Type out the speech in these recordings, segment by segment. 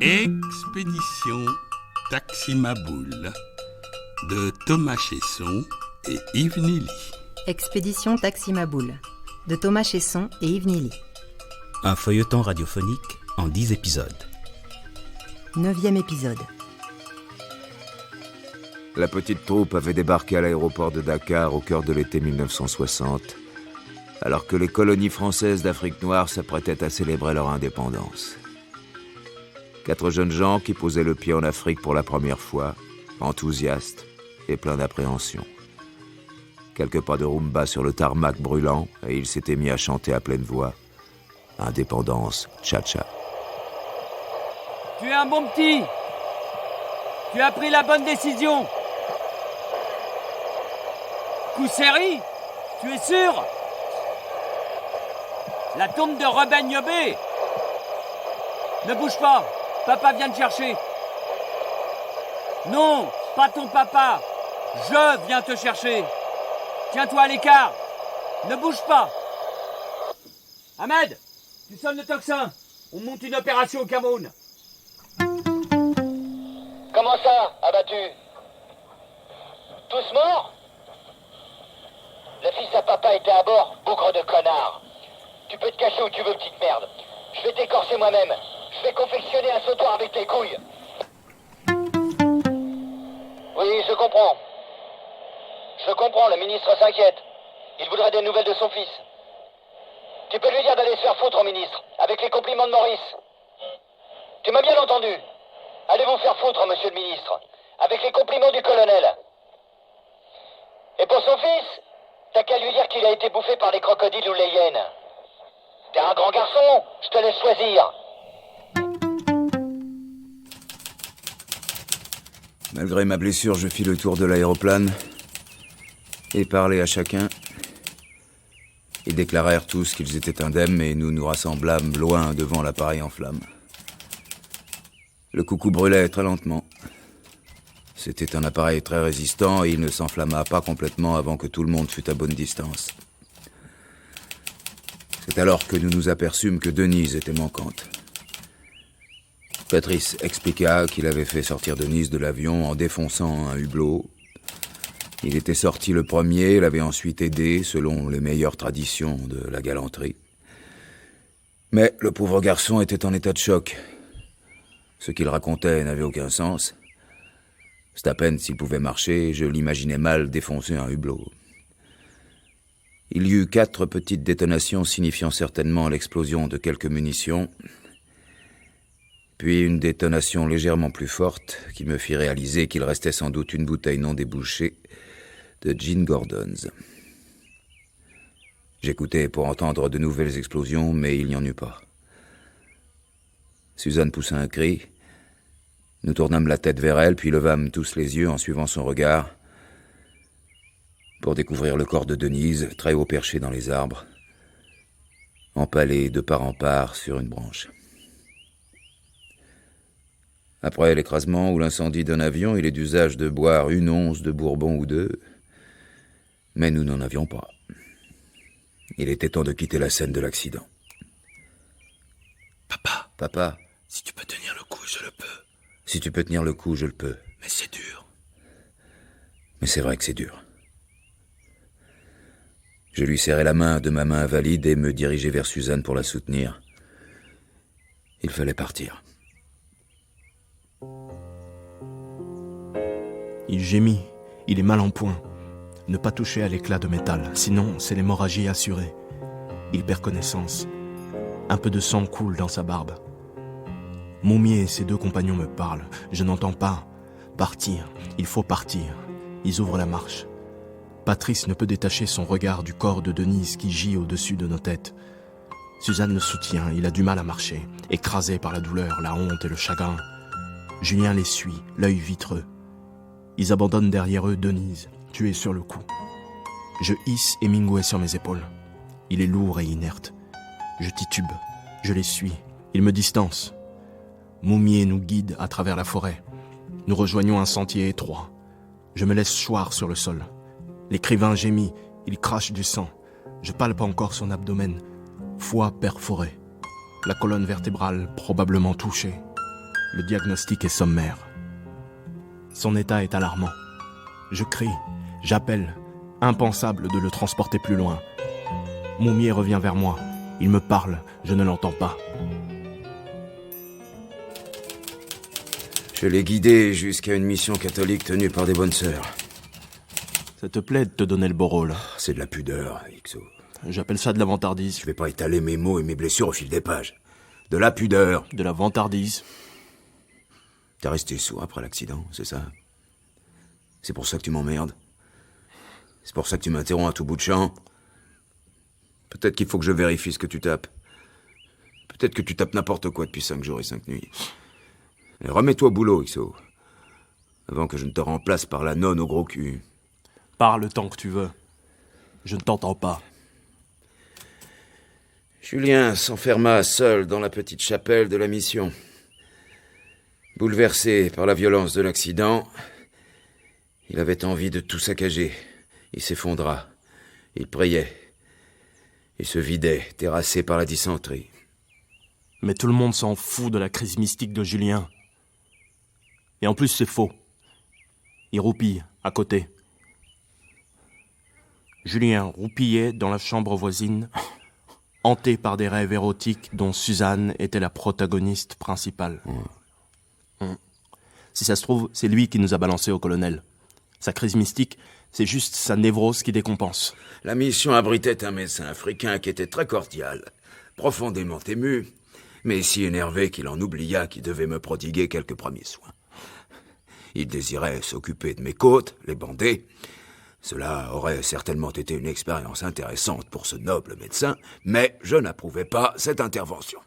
Expédition Taximaboule de Thomas Chesson et Yves Nilly. Expédition Taximaboule de Thomas Chesson et Yves Nilly. Un feuilleton radiophonique en 10 épisodes. 9e épisode. La petite troupe avait débarqué à l'aéroport de Dakar au cœur de l'été 1960, alors que les colonies françaises d'Afrique noire s'apprêtaient à célébrer leur indépendance. 4 jeunes gens qui posaient le pied en Afrique pour la première fois, enthousiastes et pleins d'appréhension. Quelques pas de rumba sur le tarmac brûlant, et ils s'étaient mis à chanter à pleine voix « Indépendance, cha-cha ». Tu es un bon petit. Tu as pris la bonne décision. Kousseri, tu es sûr? La tombe de Robin Yobé. Ne bouge pas, papa vient te chercher. Non, pas ton papa. Je viens te chercher. Tiens-toi à l'écart. Ne bouge pas. Ahmed, tu sonnes le tocsin. On monte une opération au Cameroun. Comment ça, abattu? Tous morts? Le fils à papa était à bord, bougre de connard. Tu peux te cacher où tu veux, petite merde. Je vais t'écorcer moi-même. Je vais confectionner un sautoir avec tes couilles. Oui, je comprends. Je comprends, le ministre s'inquiète. Il voudrait des nouvelles de son fils. Tu peux lui dire d'aller se faire foutre au ministre, avec les compliments de Maurice. Tu m'as bien entendu? Allez vous faire foutre, monsieur le ministre, avec les compliments du colonel. Et pour son fils, t'as qu'à lui dire qu'il a été bouffé par les crocodiles ou les hyènes. T'es un grand garçon, je te laisse choisir. Malgré ma blessure, je fis le tour de l'aéroplane et parlai à chacun. Ils déclarèrent tous qu'ils étaient indemnes et nous nous rassemblâmes loin devant l'appareil en flammes. Le coucou brûlait très lentement. C'était un appareil très résistant et il ne s'enflamma pas complètement avant que tout le monde fût à bonne distance. C'est alors que nous nous aperçûmes que Denise était manquante. Patrice expliqua qu'il avait fait sortir Denise de l'avion en défonçant un hublot. Il était sorti le premier, l'avait ensuite aidé selon les meilleures traditions de la galanterie. Mais le pauvre garçon était en état de choc. Ce qu'il racontait n'avait aucun sens. C'est à peine s'il pouvait marcher, je l'imaginais mal défoncer un hublot. Il y eut 4 petites détonations signifiant certainement l'explosion de quelques munitions, puis une détonation légèrement plus forte qui me fit réaliser qu'il restait sans doute une bouteille non débouchée de Gin Gordon's. J'écoutais pour entendre de nouvelles explosions, mais il n'y en eut pas. Suzanne poussa un cri. Nous tournâmes la tête vers elle, puis levâmes tous les yeux en suivant son regard pour découvrir le corps de Denise, très haut perché dans les arbres, empalé de part en part sur une branche. Après l'écrasement ou l'incendie d'un avion, il est d'usage de boire une once de bourbon ou 2, mais nous n'en avions pas. Il était temps de quitter la scène de l'accident. Papa, Si tu peux tenir le coup, je le peux. Si tu peux tenir le coup, je le peux. Mais c'est dur. Mais c'est vrai que c'est dur. Je lui serrai la main de ma main invalide et me dirigeai vers Suzanne pour la soutenir. Il fallait partir. Il gémit, il est mal en point. Ne pas toucher à l'éclat de métal, sinon c'est l'hémorragie assurée. Il perd connaissance. Un peu de sang coule dans sa barbe. Moumier et ses 2 compagnons me parlent. Je n'entends pas. Partir, il faut partir. Ils ouvrent la marche. Patrice ne peut détacher son regard du corps de Denise qui gît au-dessus de nos têtes. Suzanne le soutient, il a du mal à marcher, écrasé par la douleur, la honte et le chagrin. Julien les suit, l'œil vitreux. Ils abandonnent derrière eux Denise, tuée sur le coup. Je hisse Hemingway sur mes épaules. Il est lourd et inerte. Je titube, je les suis, ils me distancent. Moumier nous guide à travers la forêt. Nous rejoignons un sentier étroit. Je me laisse choir sur le sol. L'écrivain gémit, il crache du sang. Je palpe encore son abdomen. Foie perforé. La colonne vertébrale probablement touchée. Le diagnostic est sommaire. Son état est alarmant. Je crie, j'appelle. Impensable de le transporter plus loin. Moumier revient vers moi. Il me parle, je ne l'entends pas. Je l'ai guidé jusqu'à une mission catholique tenue par des bonnes sœurs. Ça te plaît de te donner le beau rôle? C'est de la pudeur, Ixo. J'appelle ça de la vantardise. Je vais pas étaler mes mots et mes blessures au fil des pages. De la pudeur. De la vantardise. T'es resté sourd après l'accident, c'est ça? C'est pour ça que tu m'emmerdes? C'est pour ça que tu m'interromps à tout bout de champ? Peut-être qu'il faut que je vérifie ce que tu tapes. Peut-être que tu tapes n'importe quoi depuis 5 jours et 5 nuits. Et remets-toi au boulot, Ixo. Avant que je ne te remplace par la nonne au gros cul. Parle tant que tu veux. Je ne t'entends pas. Julien s'enferma seul dans la petite chapelle de la mission. Bouleversé par la violence de l'accident, il avait envie de tout saccager. Il s'effondra. Il priait. Il se vidait, terrassé par la dysenterie. Mais tout le monde s'en fout de la crise mystique de Julien. Et en plus, c'est faux. Il roupille, à côté. Julien roupillait dans la chambre voisine, hanté par des rêves érotiques dont Suzanne était la protagoniste principale. Si ça se trouve, c'est lui qui nous a balancé au colonel. Sa crise mystique, c'est juste sa névrose qui décompense. La mission abritait un médecin africain qui était très cordial, profondément ému, mais si énervé qu'il en oublia qu'il devait me prodiguer quelques premiers soins. Il désirait s'occuper de mes côtes, les bander. Cela aurait certainement été une expérience intéressante pour ce noble médecin, mais je n'approuvais pas cette intervention.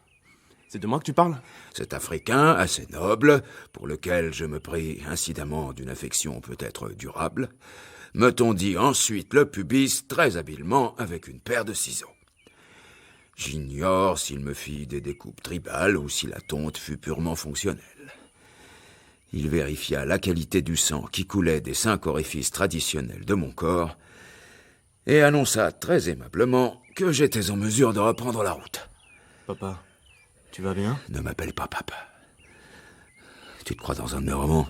C'est de moi que tu parles? Cet Africain, assez noble, pour lequel je me pris incidemment d'une affection peut-être durable, me tondit ensuite le pubis très habilement avec une paire de ciseaux. J'ignore s'il me fit des découpes tribales ou si la tonte fut purement fonctionnelle. Il vérifia la qualité du sang qui coulait des 5 orifices traditionnels de mon corps et annonça très aimablement que j'étais en mesure de reprendre la route. Papa, tu vas bien? Ne m'appelle pas papa. Tu te crois dans un de mes romans?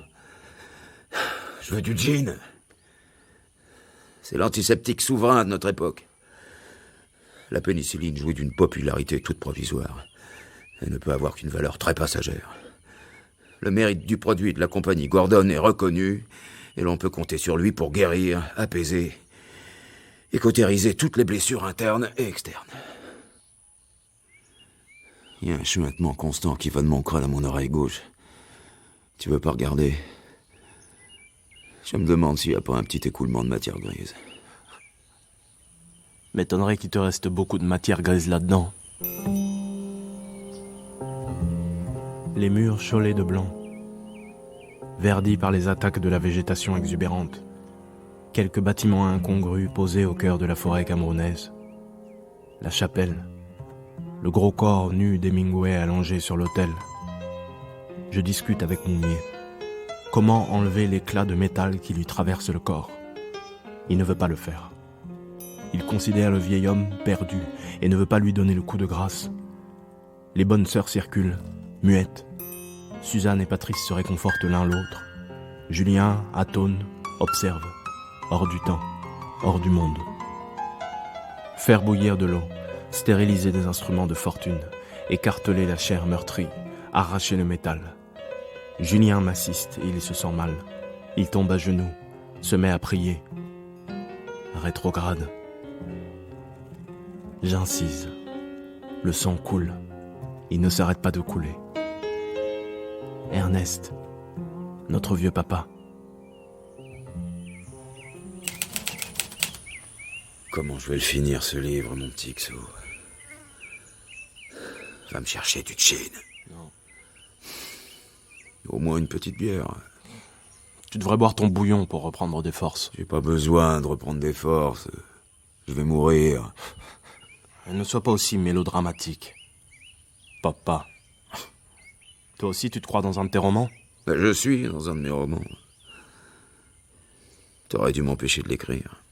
Je veux du gin. C'est l'antiseptique souverain de notre époque. La pénicilline jouit d'une popularité toute provisoire et ne peut avoir qu'une valeur très passagère. Le mérite du produit de la compagnie Gordon est reconnu et l'on peut compter sur lui pour guérir, apaiser et cautériser toutes les blessures internes et externes. Il y a un chuintement constant qui va de mon crâne à mon oreille gauche. Tu veux pas regarder? Je me demande s'il n'y a pas un petit écoulement de matière grise. M'étonnerait qu'il te reste beaucoup de matière grise là-dedans. Les murs chaulés de blanc, verdis par les attaques de la végétation exubérante. Quelques bâtiments incongrus posés au cœur de la forêt camerounaise. La chapelle, le gros corps nu d'Hemingway allongé sur l'autel. Je discute avec Moumier. Comment enlever l'éclat de métal qui lui traverse le corps? Il ne veut pas le faire. Il considère le vieil homme perdu et ne veut pas lui donner le coup de grâce. Les bonnes sœurs circulent, muettes. Suzanne et Patrice se réconfortent l'un l'autre. Julien atone, observe, hors du temps, hors du monde. Faire bouillir de l'eau, stériliser des instruments de fortune, écarteler la chair meurtrie, arracher le métal. Julien m'assiste et il se sent mal. Il tombe à genoux, se met à prier. Rétrograde. J'incise. Le sang coule. Il ne s'arrête pas de couler. Ernest, notre vieux papa. Comment je vais le finir, ce livre, mon petit Xo? Va me chercher du gin. Non. Au moins une petite bière. Tu devrais boire ton bouillon pour reprendre des forces. J'ai pas besoin de reprendre des forces. Je vais mourir. Ne sois pas aussi mélodramatique. Papa. Toi aussi, tu te crois dans un de tes romans? Je suis dans un de mes romans. T'aurais dû m'empêcher de l'écrire.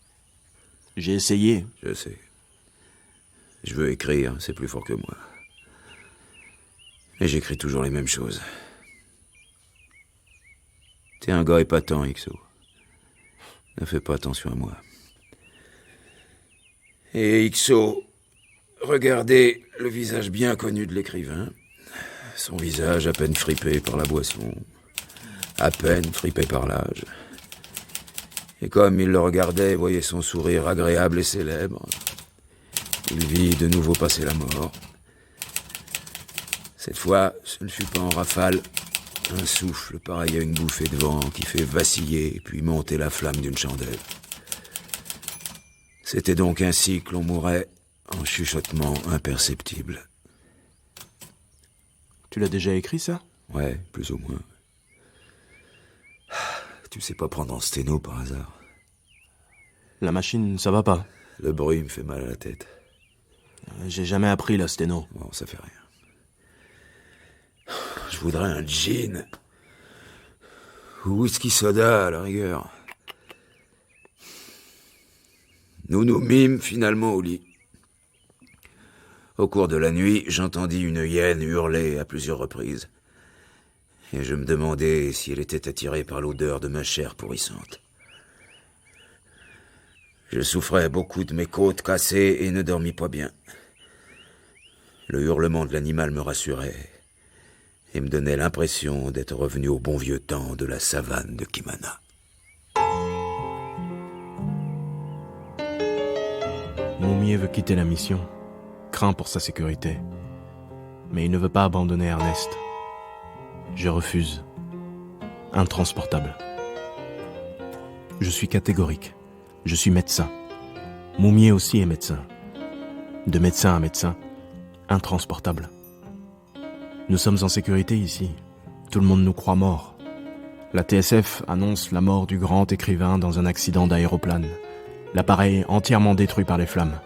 J'ai essayé. Je sais. Je veux écrire, c'est plus fort que moi. Et j'écris toujours les mêmes choses. T'es un gars épatant, Ixo. Ne fais pas attention à moi. Et Ixo, regardez le visage bien connu de l'écrivain. Son visage à peine fripé par la boisson, à peine fripé par l'âge. Et comme il le regardait, voyait son sourire agréable et célèbre, il vit de nouveau passer la mort. Cette fois, ce ne fut pas en rafale, un souffle pareil à une bouffée de vent qui fait vaciller puis monter la flamme d'une chandelle. C'était donc ainsi que l'on mourait en chuchotement imperceptible. Tu l'as déjà écrit, ça? Ouais, plus ou moins. Tu sais pas prendre en sténo par hasard? La machine, ça va pas. Le bruit me fait mal à la tête. J'ai jamais appris la sténo. Bon, ça fait rien. Je voudrais un gin. Ou whisky soda, à la rigueur. Nous nous mîmes finalement au lit. Au cours de la nuit, j'entendis une hyène hurler à plusieurs reprises. Et je me demandais si elle était attirée par l'odeur de ma chair pourrissante. Je souffrais beaucoup de mes côtes cassées et ne dormis pas bien. Le hurlement de l'animal me rassurait et me donnait l'impression d'être revenu au bon vieux temps de la savane de Kimana. Moumier veut quitter la mission, craint pour sa sécurité. Mais il ne veut pas abandonner Ernest. Je refuse. Intransportable. Je suis catégorique. Je suis médecin. Moumier aussi est médecin. De médecin à médecin, intransportable. Nous sommes en sécurité ici. Tout le monde nous croit morts. La TSF annonce la mort du grand écrivain dans un accident d'aéroplane. L'appareil entièrement détruit par les flammes.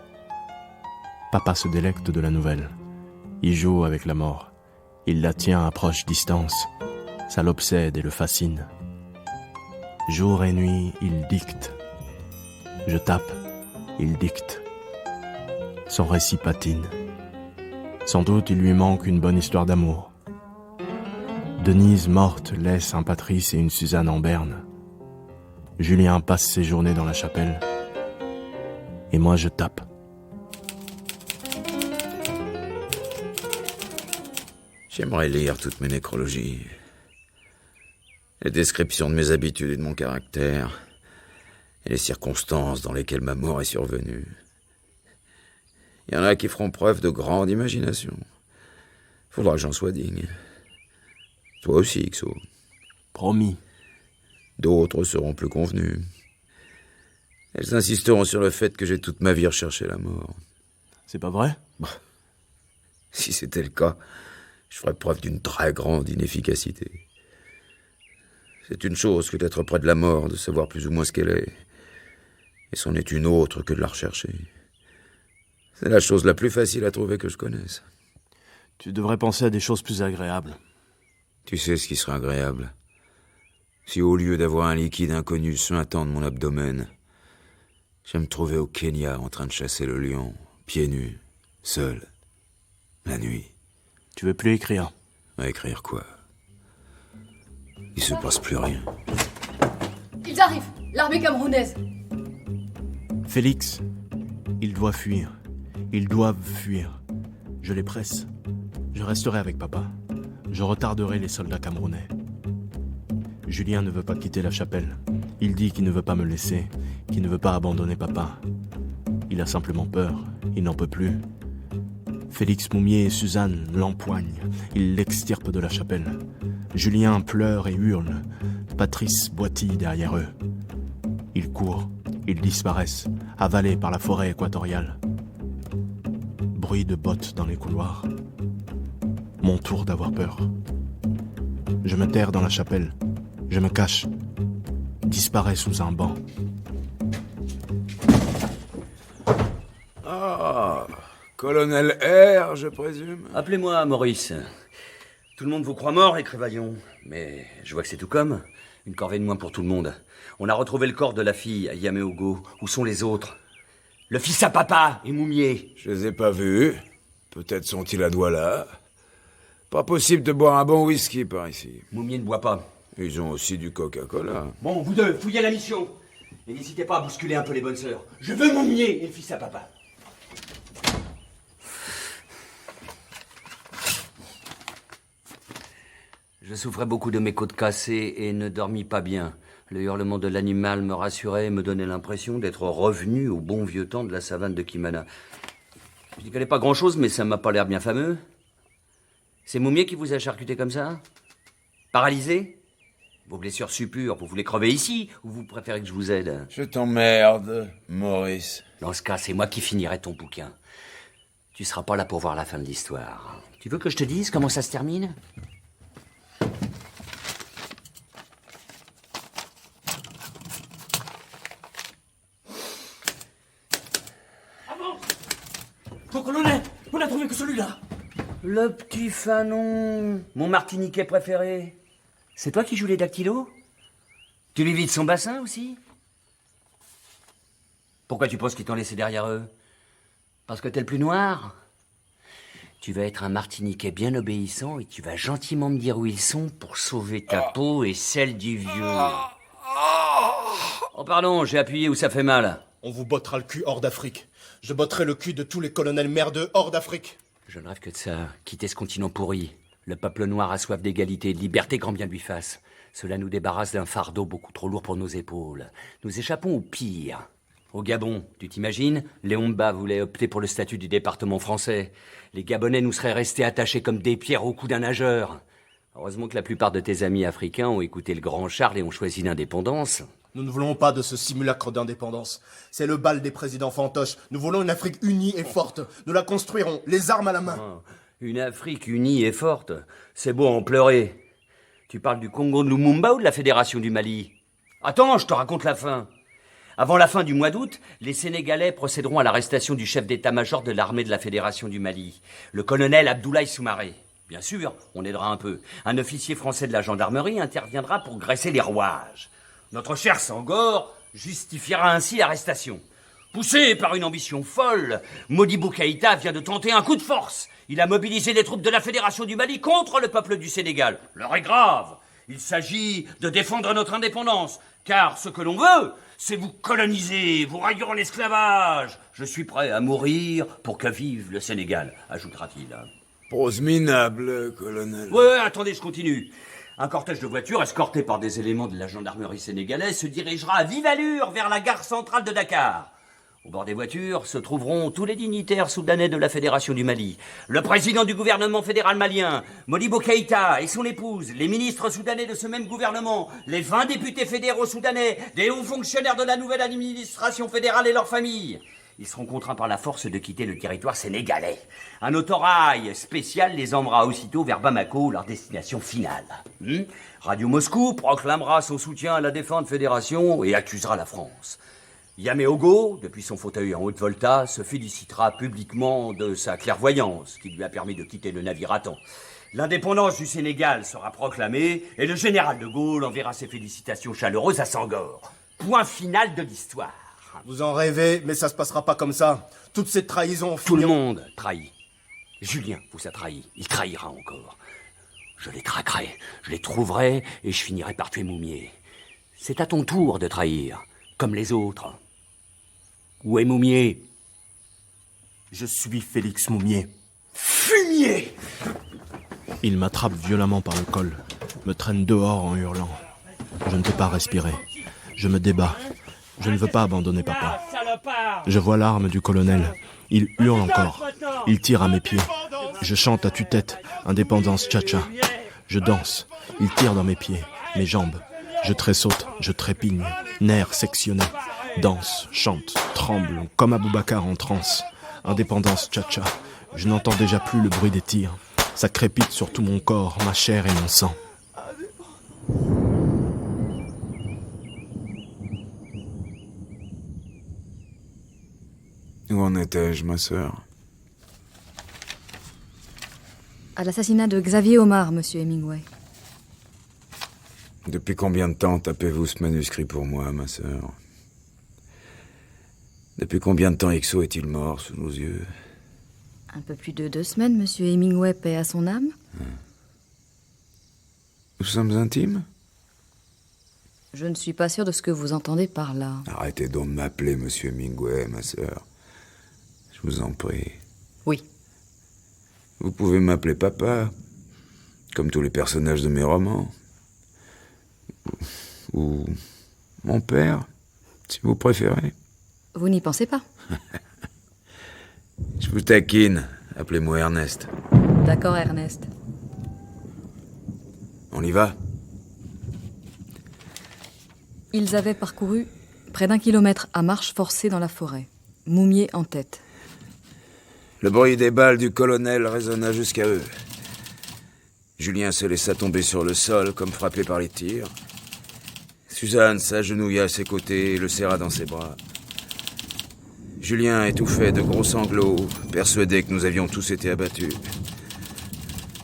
Papa se délecte de la nouvelle. Il joue avec la mort. Il la tient à proche distance. Ça l'obsède et le fascine. Jour et nuit, il dicte. Je tape, il dicte. Son récit patine. Sans doute il lui manque une bonne histoire d'amour. Denise morte laisse un Patrice et une Suzanne en berne. Julien passe ses journées dans la chapelle. Et moi je tape. J'aimerais lire toutes mes nécrologies. Les descriptions de mes habitudes et de mon caractère. Et les circonstances dans lesquelles ma mort est survenue. Il y en a qui feront preuve de grande imagination. Faudra que j'en sois digne. Toi aussi, Ixo. Promis. D'autres seront plus convenus. Elles insisteront sur le fait que j'ai toute ma vie recherché la mort. C'est pas vrai? Si c'était le cas, je ferais preuve d'une très grande inefficacité. C'est une chose que d'être près de la mort, de savoir plus ou moins ce qu'elle est. Et c'en est une autre que de la rechercher. C'est la chose la plus facile à trouver que je connaisse. Tu devrais penser à des choses plus agréables. Tu sais ce qui serait agréable? Si au lieu d'avoir un liquide inconnu suintant de mon abdomen, je me trouvais au Kenya en train de chasser le lion, pieds nus, seul, la nuit. Tu veux plus écrire? À écrire quoi? Il se passe plus rien. Ils arrivent, l'armée camerounaise. Félix, ils doivent fuir. Ils doivent fuir. Je les presse. Je resterai avec papa. Je retarderai les soldats camerounais. Julien ne veut pas quitter la chapelle. Il dit qu'il ne veut pas me laisser, qu'il ne veut pas abandonner papa. Il a simplement peur. Il n'en peut plus. Félix Moumier et Suzanne l'empoignent. Ils l'extirpent de la chapelle. Julien pleure et hurle. Patrice boitille derrière eux. Ils courent. Ils disparaissent, avalés par la forêt équatoriale. Bruit de bottes dans les couloirs. Mon tour d'avoir peur. Je me terre dans la chapelle. Je me cache. Disparais sous un banc. Ah, colonel R, je présume. Appelez-moi Maurice. Tout le monde vous croit mort, écrivaillon. Mais je vois que c'est tout comme. Une corvée de moins pour tout le monde. On a retrouvé le corps de la fille à Yaméogo. Où sont les autres? Le fils à papa et Moumier. Je les ai pas vus. Peut-être sont-ils à Douala. Pas possible de boire un bon whisky par ici. Moumier ne boit pas. Ils ont aussi du Coca-Cola. Bon, vous deux, fouillez la mission. Et n'hésitez pas à bousculer un peu les bonnes sœurs. Je veux mon nier et le fils à papa. Je souffrais beaucoup de mes côtes cassées et ne dormis pas bien. Le hurlement de l'animal me rassurait et me donnait l'impression d'être revenu au bon vieux temps de la savane de Kimana. Je n'y connais pas grand-chose, mais ça m'a pas l'air bien fameux. C'est Moumier qui vous a charcuté comme ça? Paralysé? Vos blessures suppures, vous voulez crever ici ou vous préférez que je vous aide? Je t'emmerde, Maurice. Dans ce cas, c'est moi qui finirai ton bouquin. Tu seras pas là pour voir la fin de l'histoire. Tu veux que je te dise comment ça se termine? Ton colonel, on a trouvé que celui-là. Le petit Fanon, mon martiniquais préféré. C'est toi qui joues les dactylos? Tu lui vides son bassin aussi? Pourquoi tu penses qu'ils t'ont laissé derrière eux? Parce que t'es le plus noir? Tu vas être un martiniquais bien obéissant et tu vas gentiment me dire où ils sont pour sauver ta peau et celle du vieux. Oh pardon, j'ai appuyé où ça fait mal. On vous bottera le cul hors d'Afrique. Je botterai le cul de tous les colonels merdeux hors d'Afrique. Je ne rêve que de ça. Quitter ce continent pourri. Le peuple noir a soif d'égalité et de liberté, grand bien lui fasse. Cela nous débarrasse d'un fardeau beaucoup trop lourd pour nos épaules. Nous échappons au pire. Au Gabon, tu t'imagines? Léon Mba voulait opter pour le statut du département français. Les Gabonais nous seraient restés attachés comme des pierres au cou d'un nageur. Heureusement que la plupart de tes amis africains ont écouté le grand Charles et ont choisi l'indépendance. Nous ne voulons pas de ce simulacre d'indépendance. C'est le bal des présidents fantoches. Nous voulons une Afrique unie et forte. Nous la construirons, les armes à la main. Une Afrique unie et forte, c'est beau à en pleurer. Tu parles du Congo de Lumumba ou de la Fédération du Mali? Attends, je te raconte la fin. Avant la fin du mois d'août, les Sénégalais procéderont à l'arrestation du chef d'état-major de l'armée de la Fédération du Mali, le colonel Abdoulaye Soumaré. Bien sûr, on aidera un peu. Un officier français de la gendarmerie interviendra pour graisser les rouages. Notre cher Sangor justifiera ainsi l'arrestation. Poussé par une ambition folle, Modibo Keïta vient de tenter un coup de force. Il a mobilisé les troupes de la Fédération du Mali contre le peuple du Sénégal. L'heure est grave. Il s'agit de défendre notre indépendance. Car ce que l'on veut, c'est vous coloniser, vous réduire en esclavage. Je suis prêt à mourir pour que vive le Sénégal, ajoutera-t-il. Prose minable, colonel. Ouais, attendez, je continue. Un cortège de voitures, escorté par des éléments de la gendarmerie sénégalaise, se dirigera à vive allure vers la gare centrale de Dakar. Au bord des voitures se trouveront tous les dignitaires soudanais de la Fédération du Mali, le président du gouvernement fédéral malien, Modibo Keïta et son épouse, les ministres soudanais de ce même gouvernement, les 20 députés fédéraux soudanais, des hauts fonctionnaires de la nouvelle administration fédérale et leurs familles. Ils seront contraints par la force de quitter le territoire sénégalais. Un autorail spécial les emmènera aussitôt vers Bamako, leur destination finale. Radio Moscou proclamera son soutien à la défunte fédération et accusera la France. Yaméogo, depuis son fauteuil en haute volta, se félicitera publiquement de sa clairvoyance qui lui a permis de quitter le navire à temps. L'indépendance du Sénégal sera proclamée et le général de Gaulle enverra ses félicitations chaleureuses à Sangor. Point final de l'histoire. Vous en rêvez, mais ça se passera pas comme ça. Toutes ces trahisons... Tout le monde trahit. Julien vous a trahi. Il trahira encore. Je les traquerai, je les trouverai et je finirai par tuer Moumier. C'est à ton tour de trahir, comme les autres. Où est Moumier? Je suis Félix Moumier. Fumier! Il m'attrape violemment par le col, me traîne dehors en hurlant. Je ne peux pas respirer. Je me débat. Je ne veux pas abandonner papa. Je vois l'arme du colonel. Il hurle encore. Il tire à mes pieds. Je chante à tue-tête, indépendance tcha-tcha. Je danse. Il tire dans mes pieds, mes jambes. Je tressaute, je trépigne, nerfs sectionnés. Danse, chante, tremble, comme Aboubacar en transe. Indépendance tcha-tcha. Je n'entends déjà plus le bruit des tirs. Ça crépite sur tout mon corps, ma chair et mon sang. Où en étais-je, ma sœur? À l'assassinat de Xavier Omar, monsieur Hemingway. Depuis combien de temps tapez-vous ce manuscrit pour moi, ma sœur? Depuis combien de temps Ixo est-il mort sous nos yeux? Un peu plus de 2 semaines, monsieur Hemingway, paix à son âme. Nous sommes intimes? Je ne suis pas sûre de ce que vous entendez par là. Arrêtez donc de m'appeler Monsieur Hemingway, ma sœur. Je vous en prie. Oui. Vous pouvez m'appeler papa, comme tous les personnages de mes romans. Ou mon père, si vous préférez. Vous n'y pensez pas? Je vous taquine. Appelez-moi Ernest. D'accord, Ernest. On y va? Ils avaient parcouru près d'1 kilomètre à marche forcée dans la forêt, Moumier en tête. Le bruit des balles du colonel résonna jusqu'à eux. Julien se laissa tomber sur le sol, comme frappé par les tirs. Suzanne s'agenouilla à ses côtés et le serra dans ses bras. Julien étouffait de gros sanglots, persuadé que nous avions tous été abattus.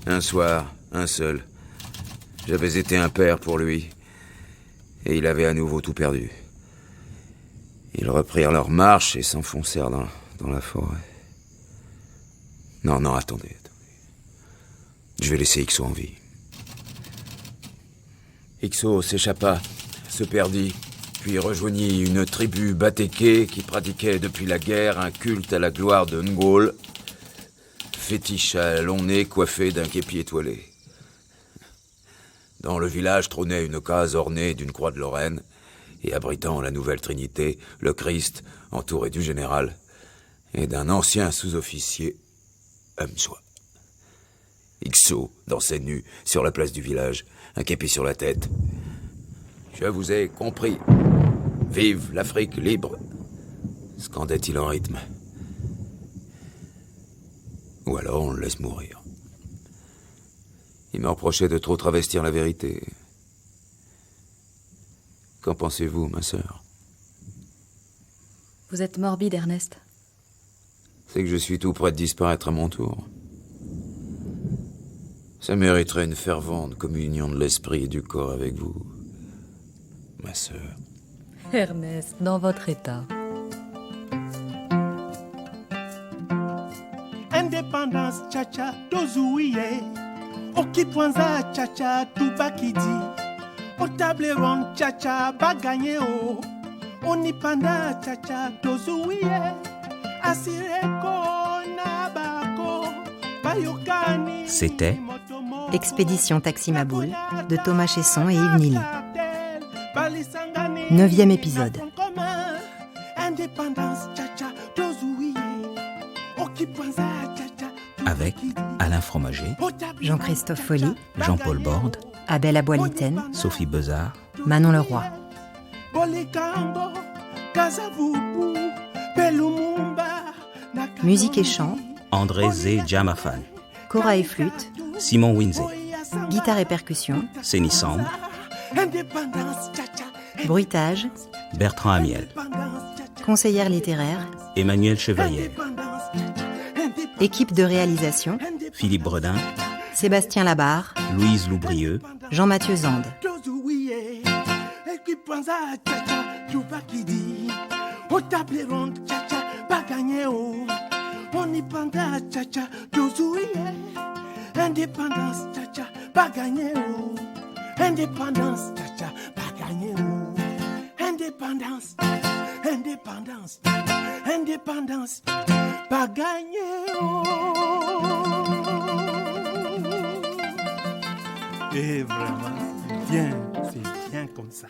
Un soir, un seul, j'avais été un père pour lui, et il avait à nouveau tout perdu. Ils reprirent leur marche et s'enfoncèrent dans la forêt. Non, attendez. Je vais laisser Ixo en vie. Ixo s'échappa, se perdit, puis rejoignit une tribu batéké qui pratiquait depuis la guerre un culte à la gloire de Ngol, fétiche à long nez coiffé d'un képi étoilé. Dans le village trônait une case ornée d'une croix de Lorraine et abritant la nouvelle Trinité, le Christ entouré du général et d'un ancien sous-officier, Hamsois. Ixo dansait nu sur la place du village, un képi sur la tête. Je vous ai compris. Vive l'Afrique libre, scandait-il en rythme. Ou alors on le laisse mourir. Il me reprochait de trop travestir la vérité. Qu'en pensez-vous, ma sœur? Vous êtes morbide, Ernest. C'est que je suis tout près de disparaître à mon tour. Ça mériterait une fervente communion de l'esprit et du corps avec vous, ma sœur. Ernest, dans votre état. Indépendance, tcha-tcha, tozouye. Okipwanza, tcha-tcha, tubakidi. Au table ronde, tcha-tcha, baganye o. Onipanda, tcha-tcha, tozouye. Asireko, nabako, bayokani. C'était Expédition Taximaboul de Thomas Chesson et Yves Nili. 9e épisode. avec Alain Fromager, Jean-Christophe Folly, Jean-Paul Borde, Abel Aboilitaine, Sophie Bezard, Manon Leroy. Musique et chant, André Zé Djamafan, Cora et flûte, Simon Winzé, guitare et percussion, Séni Samb, bruitage, Bertrand Amiel, conseillère littéraire, Emmanuel Chevalier, équipe de réalisation, Philippe Bredin, Sébastien Labarre, Louise Loubrieux, Jean-Mathieu Zande. Indépendance, tcha-tcha, pas gagné, oh. Indépendance, tcha-tcha, pas gagné, oh. Indépendance, indépendance, indépendance, pas gagné, oh. Et vraiment, c'est bien comme ça.